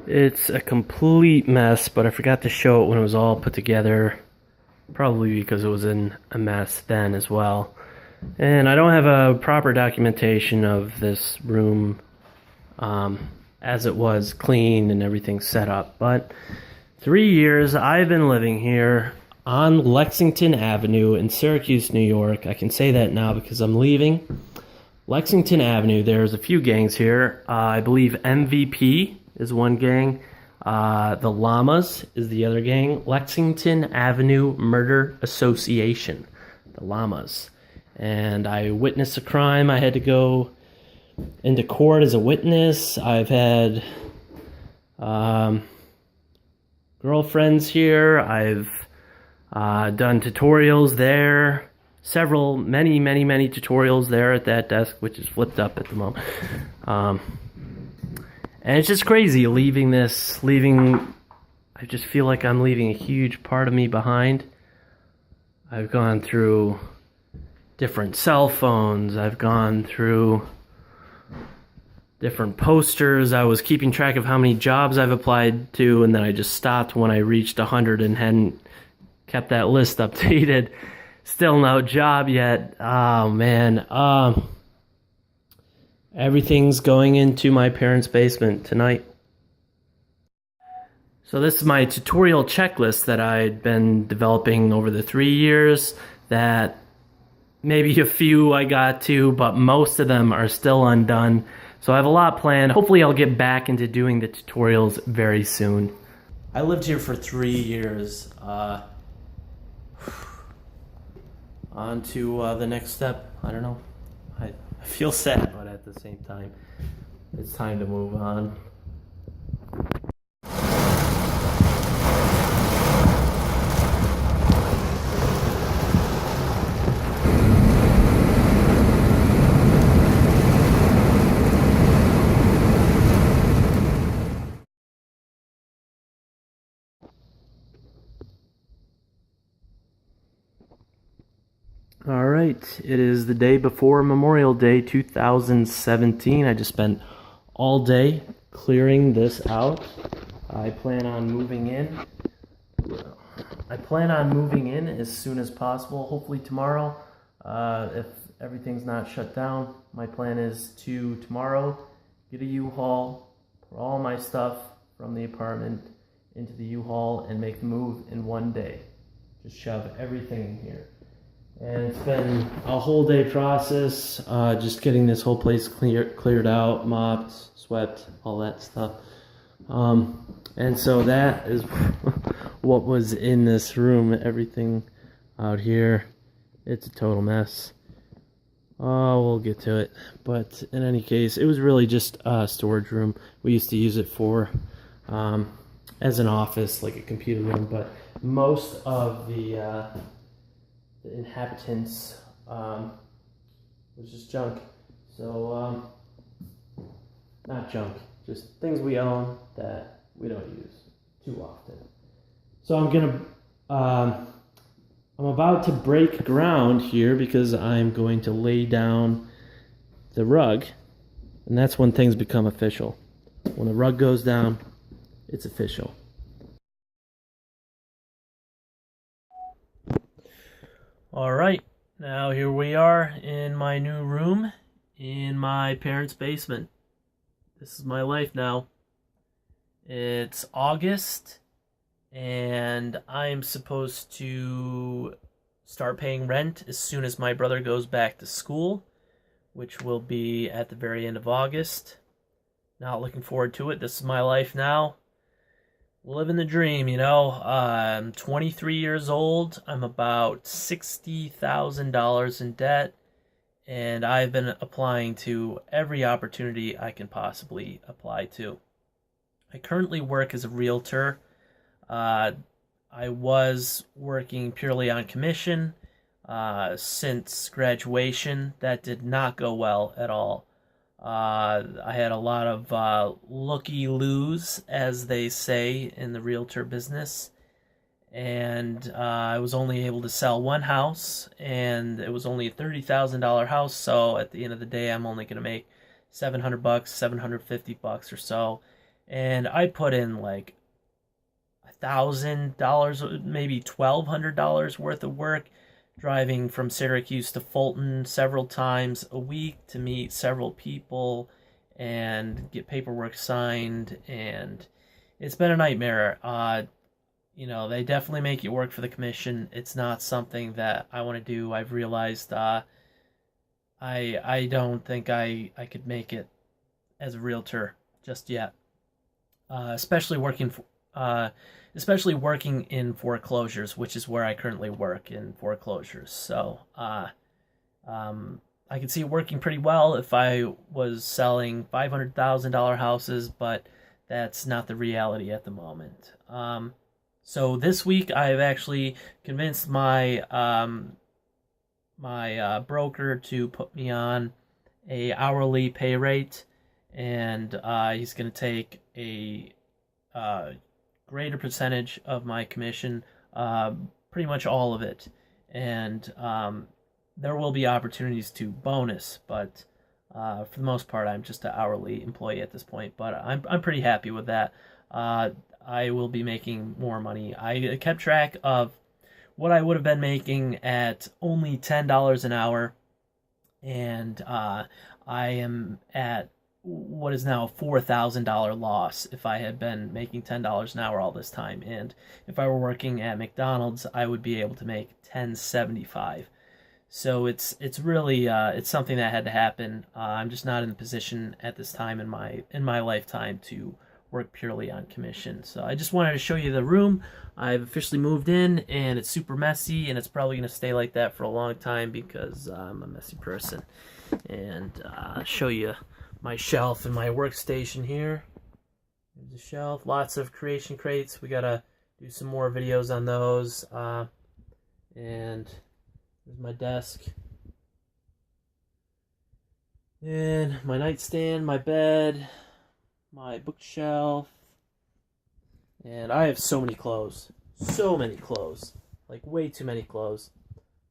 It's a complete mess, but I forgot to show it when it was all put together. Probably because it was in a mess then as well. And I don't have a proper documentation of this room as it was clean and everything set up. But 3 years I've been living here on Lexington Avenue in Syracuse, New York. I can say that now because I'm leaving. Lexington Avenue, there's a few gangs here. I believe MVP is one gang. The Llamas is the other gang. Lexington Avenue Murder Association. The Llamas. And I witnessed a crime. I had to go into court as a witness. I've had girlfriends here. I've done tutorials there. Many tutorials there at that desk, which is flipped up at the moment. And it's just crazy I just feel like I'm leaving a huge part of me behind. I've gone through different cell phones. I've gone through different posters. I was keeping track of how many jobs I've applied to, and then I just stopped when I reached 100 and hadn't kept that list updated. Still no job yet. Oh, man. Everything's going into my parents' basement tonight. So this is my tutorial checklist that I'd been developing over the 3 years. That maybe a few I got to, but most of them are still undone. So I have a lot planned. Hopefully I'll get back into doing the tutorials very soon. I lived here for 3 years. On to the next step. I don't know. I feel sad, but at the same time, it's time to move on. All right, it is the day before Memorial Day 2017. I just spent all day clearing this out. I plan on moving in. As soon as possible, hopefully tomorrow. If everything's not shut down, my plan is to tomorrow get a U-Haul, put all my stuff from the apartment into the U-Haul and make the move in one day. Just shove everything in here. And it's been a whole day process, just getting this whole place cleared out, mopped, swept, all that stuff. And so that is what was in this room. Everything out here, it's a total mess. Oh, we'll get to it. But in any case, it was really just a storage room. We used to use it for as an office, like a computer room. But most of the inhabitants was just junk. So not junk, just things we own that we don't use too often. So I'm about to break ground here because I'm going to lay down the rug, and that's when things become official. When the rug goes down, it's official. All right, now here we are in my new room in my parents' basement. This is my life now. It's August, and I'm supposed to start paying rent as soon as my brother goes back to school, which will be at the very end of August. Not looking forward to it. This is my life now. Living the dream, you know. I'm 23 years old. I'm about $60,000 in debt, and I've been applying to every opportunity I can possibly apply to. I currently work as a realtor. I was working purely on commission since graduation. That did not go well at all. I had a lot of looky-loos, as they say in the realtor business, and I was only able to sell one house, and it was only a $30,000 house, so at the end of the day, I'm only going to make $700, $750 or so, and I put in like $1,000, maybe $1,200 worth of work, driving from Syracuse to Fulton several times a week to meet several people and get paperwork signed, and it's been a nightmare. They definitely make you work for the commission. It's not something that I want to do. I've realized I don't think I could make it as a realtor just yet, especially working in foreclosures, which is where I currently work, in foreclosures. So I could see it working pretty well if I was selling $500,000 houses, but that's not the reality at the moment. So this week I've actually convinced my broker to put me on a hourly pay rate, and he's going to take a greater percentage of my commission, pretty much all of it, and there will be opportunities to bonus, but for the most part, I'm just an hourly employee at this point. But I'm pretty happy with that. I will be making more money. I kept track of what I would have been making at only $10 an hour, and I am at what is now a $4,000 loss if I had been making $10 an hour all this time. And if I were working at McDonald's, I would be able to make $10.75. So it's really it's something that had to happen. I'm just not in the position at this time in my lifetime to work purely on commission. So I just wanted to show you the room. I've officially moved in, and it's super messy, and it's probably going to stay like that for a long time because I'm a messy person. And show you my shelf and my workstation here. There's a shelf, lots of creation crates. We gotta do some more videos on those. And there's my desk. And my nightstand, my bed, my bookshelf. And I have so many clothes. So many clothes. Like way too many clothes.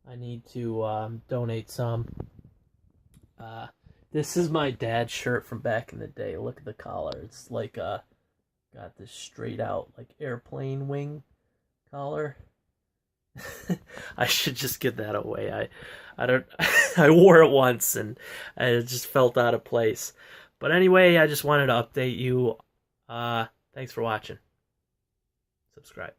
I need to donate some. This is my dad's shirt from back in the day. Look at the collar. It's like got this straight out like airplane wing collar. I should just give that away. I don't I wore it once and it just felt out of place. But anyway, I just wanted to update you. Thanks for watching. Subscribe.